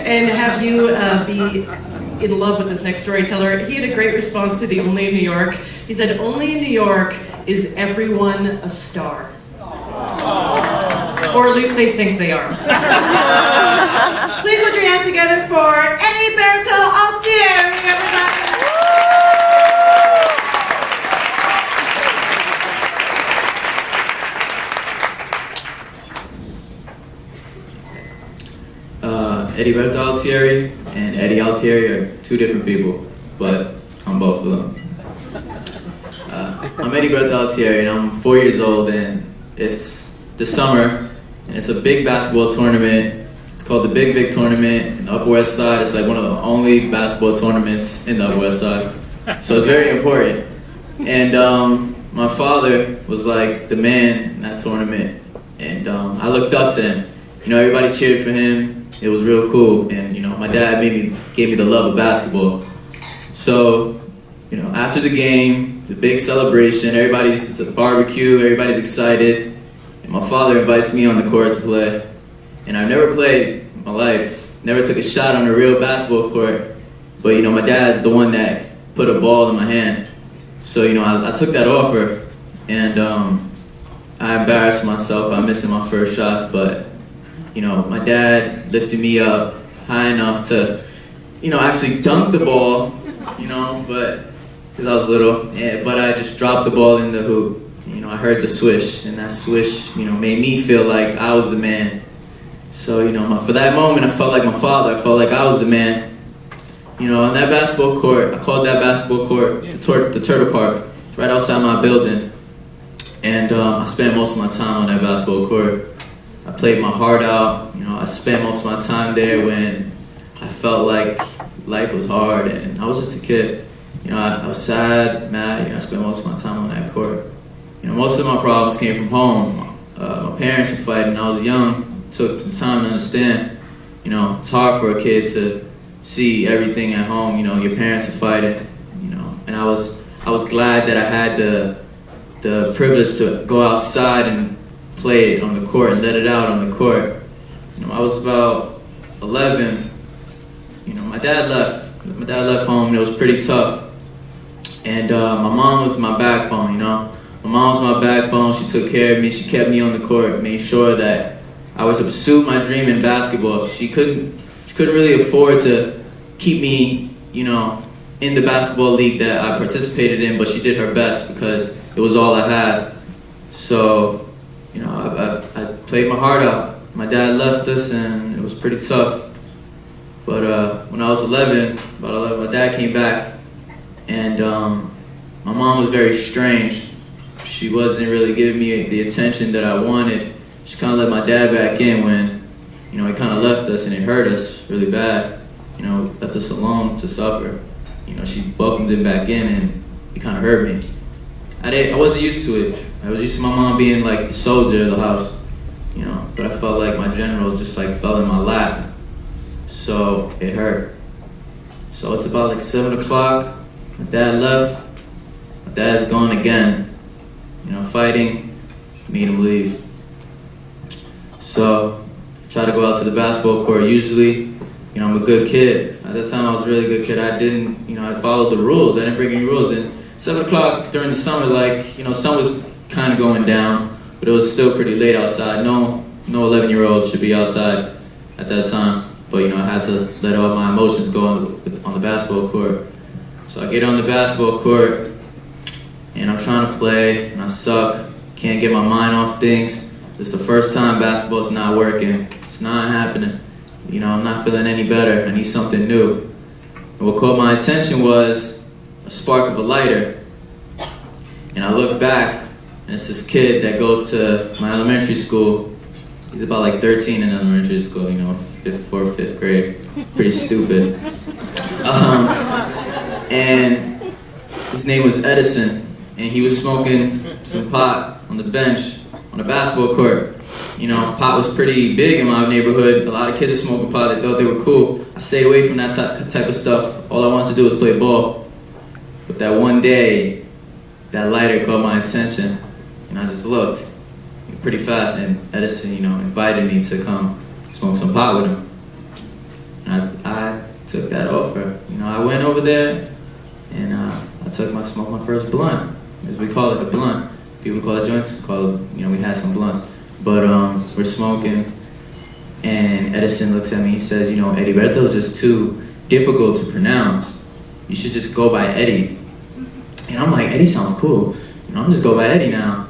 and have you be in love with this next storyteller. He had a great response to the Only in New York. He said, "Only in New York is everyone a star." Or at least they think they are. Please put your hands together for Heriberto Altieri, everybody. Heriberto Altieri and Eddie Altieri are two different people, but I'm both of them. I'm Heriberto Altieri and I'm 4 years old, and it's the summer and it's a big basketball tournament. It's called the Big Vic Tournament in the Upper West Side. It's like one of the only basketball tournaments in the Upper West Side, so it's very important. And my father was like the man in that tournament, and I looked up to him. You know, everybody cheered for him. It was real cool, and you know, my dad gave me the love of basketball. So, you know, after the game, the big celebration, it's a barbecue, everybody's excited, and my father invites me on the court to play. And I've never played in my life, never took a shot on a real basketball court, but you know, my dad's the one that put a ball in my hand. So, you know, I took that offer, and I embarrassed myself by missing my first shots, but you know, my dad lifted me up high enough to, you know, actually dunk the ball, you know, but because I was little, but I just dropped the ball in the hoop. You know, I heard the swish, and that swish, you know, made me feel like I was the man. So, you know, for that moment, I felt like my father. I felt like I was the man. You know, on that basketball court, I called that basketball court the Turtle Park, right outside my building, and I spent most of my time on that basketball court. I played my heart out. You know, I spent most of my time there when I felt like life was hard, and I was just a kid. You know, I was sad, mad. You know, I spent most of my time on that court. You know, most of my problems came from home. My parents were fighting. I was young. It took some time to understand. You know, it's hard for a kid to see everything at home. You know, your parents are fighting. You know, and I was glad that I had the privilege to go outside and play it on the court and let it out on the court. You know, I was about 11. You know, my dad left. My dad left home, and it was pretty tough. And my mom was my backbone. You know, my mom was my backbone. She took care of me. She kept me on the court, made sure that I was to pursue my dream in basketball. She couldn't really afford to keep me, you know, in the basketball league that I participated in, but she did her best because it was all I had. So, you know, I played my heart out. My dad left us, and it was pretty tough. But when I was 11, my dad came back, and my mom was very strange. She wasn't really giving me the attention that I wanted. She kind of let my dad back in when, you know, he kind of left us, and it hurt us really bad. You know, left us alone to suffer. You know, she welcomed him back in, and it kind of hurt me. I wasn't used to it. I was used to my mom being like the soldier of the house, you know, but I felt like my general just like fell in my lap, so it hurt. So it's about like 7 o'clock, my dad left, my dad's gone again, you know, fighting, made him leave. So I try to go out to the basketball court. Usually, you know, I'm a good kid. At that time I was a really good kid. I didn't, you know, I followed the rules. I didn't break any rules. And 7 o'clock during the summer, like, you know, sun was kind of going down, but it was still pretty late outside. No 11-year-old should be outside at that time. But, you know, I had to let all my emotions go on the basketball court. So I get on the basketball court, and I'm trying to play, and I suck. Can't get my mind off things. This is the first time basketball's not working. It's not happening. You know, I'm not feeling any better. I need something new. And what caught my attention was a spark of a lighter. And I look back, and it's this kid that goes to my elementary school. He's about like 13 in elementary school, you know, fourth, fifth grade. Pretty stupid. And his name was Edison, and he was smoking some pot on the bench on a basketball court. You know, pot was pretty big in my neighborhood. A lot of kids were smoking pot. They thought they were cool. I stayed away from that type of stuff. All I wanted to do was play ball. But that one day, that lighter caught my attention, and I just looked pretty fast, and Edison, you know, invited me to come smoke some pot with him. And I took that offer. You know, I went over there and I smoked my first blunt, as we call it, a blunt. People call it joints, we call it, you know, we had some blunts. But we're smoking, and Edison looks at me, he says, you know, Heriberto is just too difficult to pronounce. You should just go by Eddie. And I'm like, Eddie sounds cool. You know, I'm just go by Eddie now.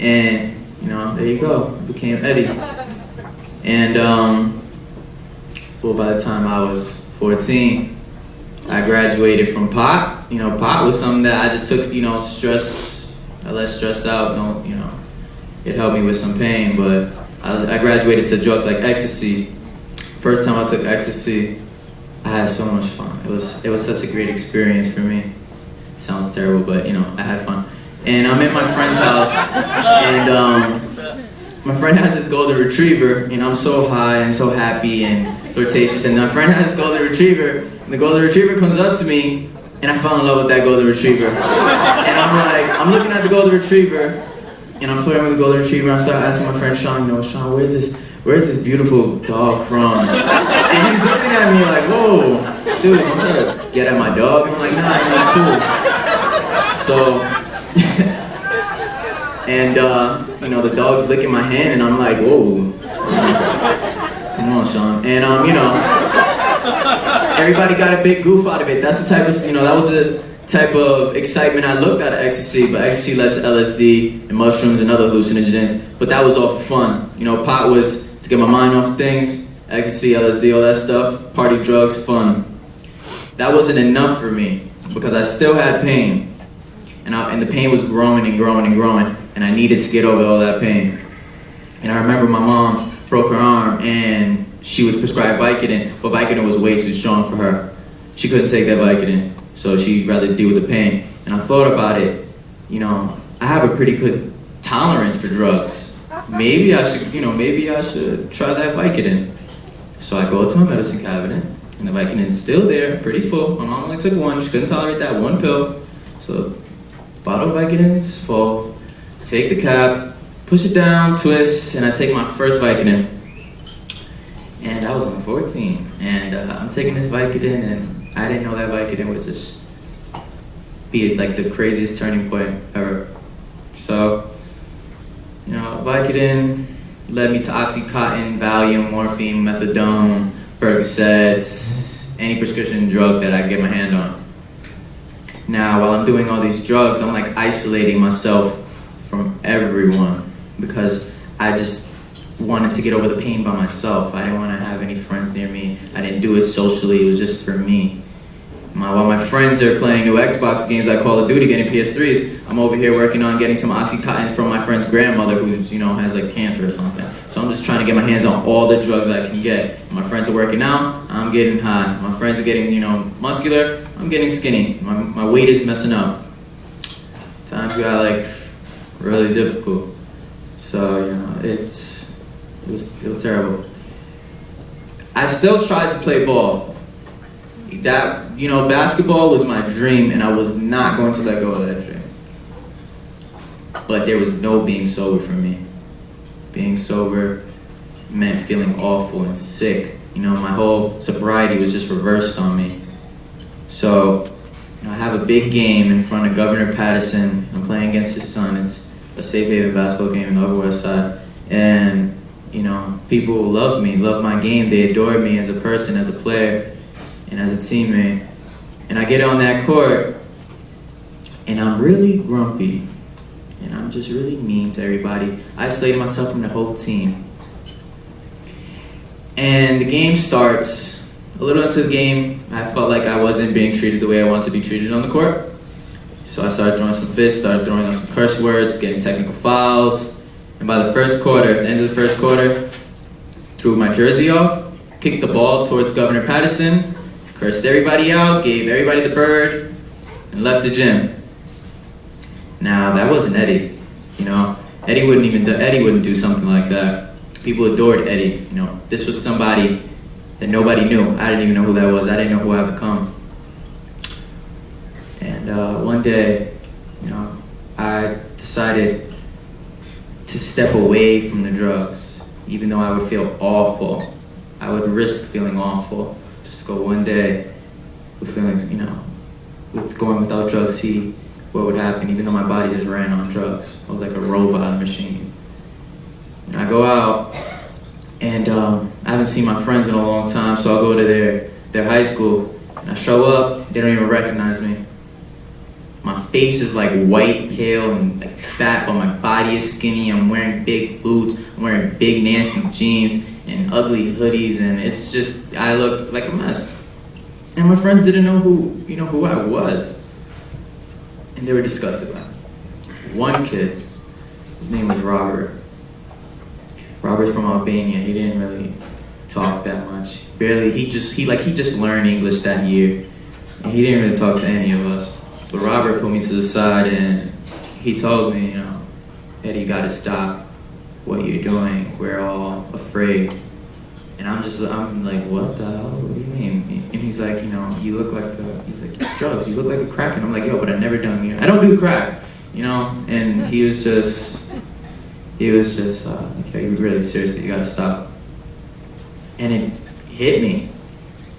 And, you know, there you go, I became Eddie. And, well, by the time I was 14, I graduated from pot. You know, pot was something that I just took, you know, I let stress out, you know, it helped me with some pain, but I graduated to drugs like ecstasy. First time I took ecstasy, I had so much fun. It was such a great experience for me. It sounds terrible, but you know, I had fun. And I'm in my friend's house, and my friend has this golden retriever, and I'm so high and so happy and flirtatious, and my friend has this golden retriever, and the golden retriever comes up to me, and I fell in love with that golden retriever. And I'm looking at the golden retriever, and I'm flirting with the golden retriever. I start asking my friend Sean, you know, Sean, where's this beautiful dog from? And he's looking at me like, whoa, dude, I'm trying to get at my dog. And I'm like, nah, it's cool. So, and you know, the dog's licking my hand, and I'm like, whoa, come on, Sean. And you know, everybody got a big goof out of it. That's the type of, you know, that was the type of excitement I looked at ecstasy, but ecstasy led to LSD and mushrooms and other hallucinogens, but that was all for fun. You know, pot was to get my mind off things, ecstasy, LSD, all that stuff, party, drugs, fun. That wasn't enough for me because I still had pain, and the pain was growing and growing and growing, and I needed to get over all that pain. And I remember my mom broke her arm, and she was prescribed Vicodin, but Vicodin was way too strong for her. She couldn't take that Vicodin, so she'd rather deal with the pain. And I thought about it, you know, I have a pretty good tolerance for drugs. Maybe I should try that Vicodin. So I go to my medicine cabinet, and the Vicodin's still there, pretty full. My mom only took one, she couldn't tolerate that one pill. So, bottle of Vicodin's full, take the cap, push it down, twist, and I take my first Vicodin. And I was only 14, and I'm taking this Vicodin, and I didn't know that Vicodin would just be like the craziest turning point ever. So, you know, Vicodin led me to Oxycontin, Valium, morphine, methadone, Percocets, any prescription drug that I can get my hand on. Now, while I'm doing all these drugs, I'm like isolating myself from everyone because I just wanted to get over the pain by myself. I didn't want to have any friends near me. I didn't do it socially, it was just for me. While my friends are playing new Xbox games like Call of Duty, getting PS3s, I'm over here working on getting some Oxycontin from my friend's grandmother who, you know, has like cancer or something. So I'm just trying to get my hands on all the drugs I can get. My friends are working out, I'm getting high. My friends are getting, you know, muscular, I'm getting skinny. My weight is messing up. Times got like really difficult. So, you know, it was terrible. I still tried to play ball. That, you know, basketball was my dream, and I was not going to let go of that dream. But there was no being sober for me. Being sober meant feeling awful and sick. You know, my whole sobriety was just reversed on me. So, you know, I have a big game in front of Governor Patterson. I'm playing against his son. It's a Safe Haven basketball game in the Upper West Side. And, you know, people love me, love my game. They adore me as a person, as a player, and as a teammate. And I get on that court, and I'm really grumpy, and I'm just really mean to everybody. I isolated myself from the whole team. And the game starts. A little into the game, I felt like I wasn't being treated the way I wanted to be treated on the court. So I started throwing some fists, started throwing out some curse words, getting technical fouls. And by the first quarter, the end of the first quarter, threw my jersey off, kicked the ball towards Governor Patterson, cursed everybody out, gave everybody the bird, and left the gym. Now, that wasn't Eddie, you know. Eddie wouldn't do something like that. People adored Eddie, you know. This was somebody that nobody knew. I didn't even know who that was. I didn't know who I'd become. And one day, you know, I decided to step away from the drugs. Even though I would feel awful, I would risk feeling awful just to go one day with feelings, with going without drugs, see what would happen, even though my body just ran on drugs. I was like a robot machine. And I go out, and I haven't seen my friends in a long time, so I'll go to their high school, and I show up, they don't even recognize me. My face is like white, pale, and like fat, but my body is skinny. I'm wearing big boots, I'm wearing big nasty jeans and ugly hoodies, and it's just, I look like a mess. And my friends didn't know who I was. And they were disgusted by me. One kid, his name was Robert. Robert's from Albania. He didn't really talk that much. Barely, he just learned English that year. And he didn't really talk to any of us. But Robert put me to the side and he told me, Eddie, you gotta stop what you're doing. We're all afraid. And I'm like, what the hell? What do you mean? And he's like, you look like drugs. You look like a crack. And I'm like, yo, but I've never done, I don't do crack, And he was just like, yo, you really, seriously, you gotta stop. And it hit me.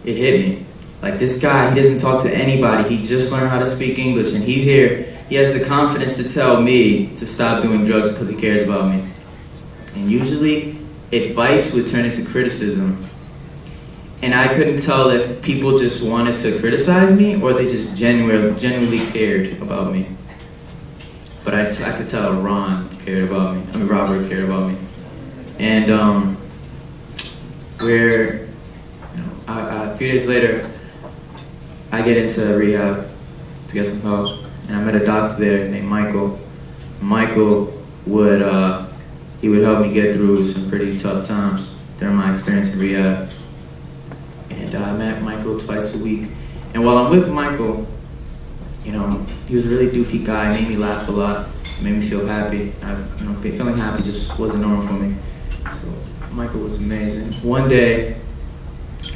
It hit me. Like, this guy, he doesn't talk to anybody. He just learned how to speak English, and he's here. He has the confidence to tell me to stop doing drugs because he cares about me. And usually, advice would turn into criticism. And I couldn't tell if people just wanted to criticize me or they just genuinely cared about me. But I could tell Robert cared about me. And a few days later, I get into rehab to get some help, and I met a doctor there named Michael. Michael would help me get through some pretty tough times during my experience in rehab. And I met Michael twice a week. And while I'm with Michael, he was a really doofy guy, made me laugh a lot, made me feel happy. Feeling happy just wasn't normal for me. So Michael was amazing. One day,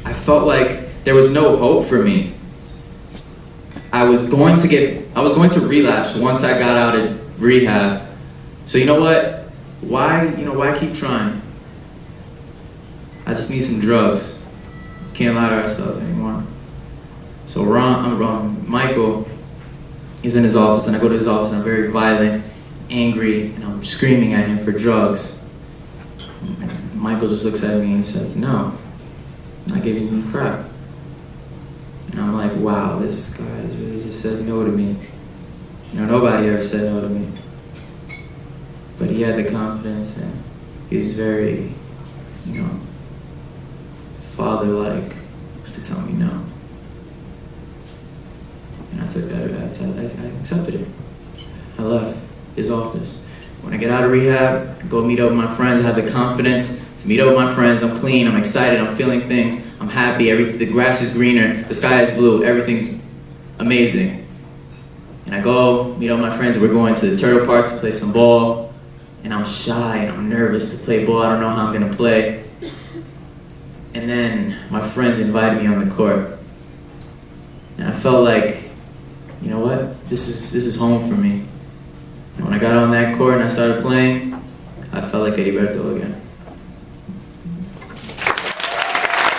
I felt like there was no hope for me. I was going to relapse once I got out of rehab. So you know what? Why keep trying? I just need some drugs. Can't lie to ourselves anymore. So Michael is in his office, and I go to his office, and I'm very violent, angry, and I'm screaming at him for drugs. And Michael just looks at me and says, "No, I'm not giving you crap." And I'm like, wow, this guy has really just said no to me. Nobody ever said no to me. But he had the confidence, and he was very, father-like to tell me no. And I took that, I accepted it. I left his office. When I get out of rehab, I go meet up with my friends. I have the confidence to meet up with my friends. I'm clean, I'm excited, I'm feeling things. I'm happy, the grass is greener, the sky is blue, everything's amazing. And I go meet up with my friends. We're going to the Turtle Park to play some ball. And I'm shy and I'm nervous to play ball. I don't know how I'm gonna play. And then my friends invited me on the court. And I felt like, you know what? This is home for me. And when I got on that court and I started playing, I felt like Heriberto again.